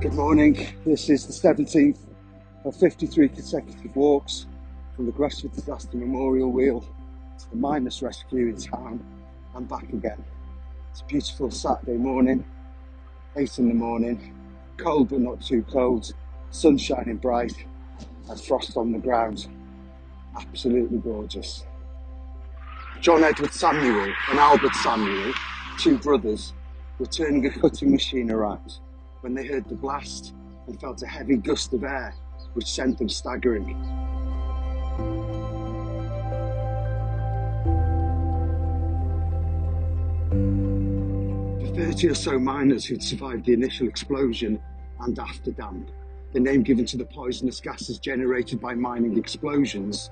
Good morning. This is the 17th of 53 consecutive walks from the Gresham Disaster Memorial Wheel to the miners' rescue in town and back again. It's a beautiful Saturday morning, 8 in the morning, cold but not too cold, sun shining bright and frost on the ground. Absolutely gorgeous. John Edward Samuel and Albert Samuel, two brothers, were turning a cutting machine around when they heard the blast and felt a heavy gust of air which sent them staggering. The 30 or so miners who'd survived the initial explosion and afterdamp, the name given to the poisonous gases generated by mining explosions,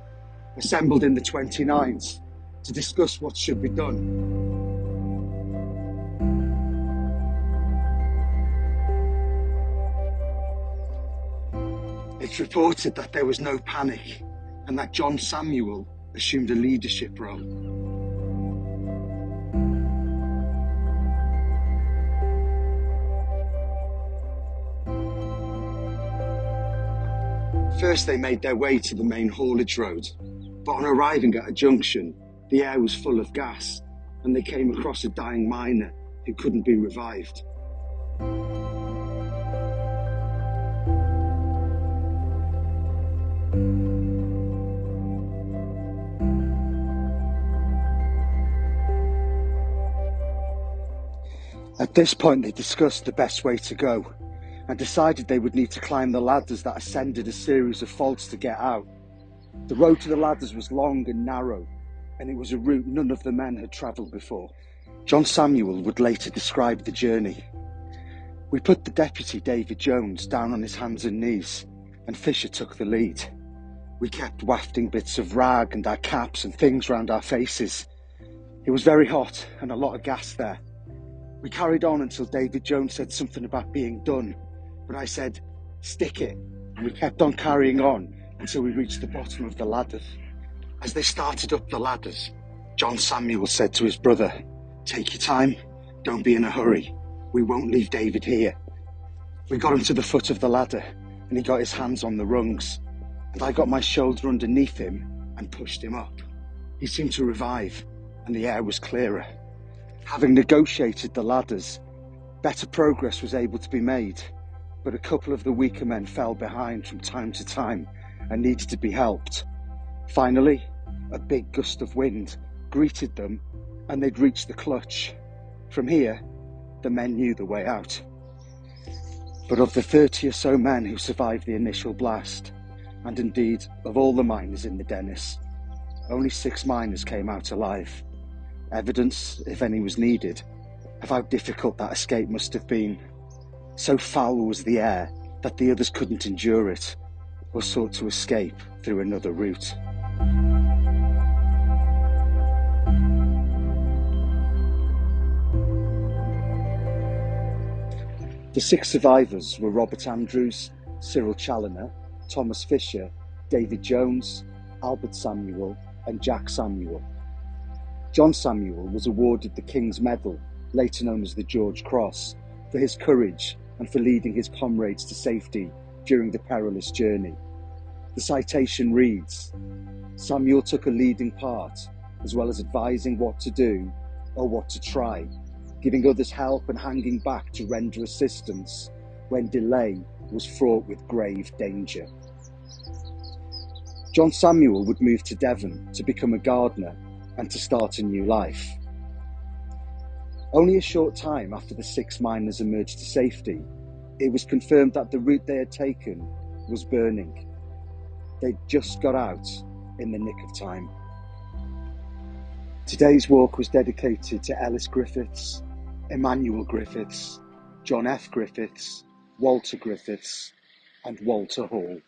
assembled in the 29th to discuss what should be done. It's reported that there was no panic and that John Samuel assumed a leadership role. First they made their way to the main haulage road, but on arriving at a junction, the air was full of gas and they came across a dying miner who couldn't be revived. At this point they discussed the best way to go and decided they would need to climb the ladders that ascended a series of faults to get out. The road to the ladders was long and narrow, and it was a route none of the men had travelled before. John Samuel would later describe the journey. We put the deputy, David Jones, down on his hands and knees, and Fisher took the lead. We kept wafting bits of rag and our caps and things round our faces. It was very hot and a lot of gas there. We carried on until David Jones said something about being done, but I said, stick it, and we kept on carrying on until we reached the bottom of the ladders. As they started up the ladders, John Samuel said to his brother, take your time, don't be in a hurry, we won't leave David here. We got him to the foot of the ladder and he got his hands on the rungs, and I got my shoulder underneath him and pushed him up. He seemed to revive and the air was clearer. Having negotiated the ladders, better progress was able to be made, but a couple of the weaker men fell behind from time to time and needed to be helped. Finally, a big gust of wind greeted them and they'd reached the clutch. From here, the men knew the way out. But of the 30 or so men who survived the initial blast, and indeed of all the miners in the Dennis, only 6 miners came out alive. Evidence, if any was needed, of how difficult that escape must have been. So foul was the air that the others couldn't endure it, or sought to escape through another route. The 6 survivors were Robert Andrews, Cyril Challoner, Thomas Fisher, David Jones, Albert Samuel and Jack Samuel. John Samuel was awarded the King's Medal, later known as the George Cross, for his courage and for leading his comrades to safety during the perilous journey. The citation reads, Samuel took a leading part, as well as advising what to do or what to try, giving others help and hanging back to render assistance when delay was fraught with grave danger. John Samuel would move to Devon to become a gardener and to start a new life. Only a short time after the 6 miners emerged to safety, it was confirmed that the route they had taken was burning. They'd just got out in the nick of time. Today's walk was dedicated to Ellis Griffiths, Emmanuel Griffiths, John F. Griffiths, Walter Griffiths and Walter Hall.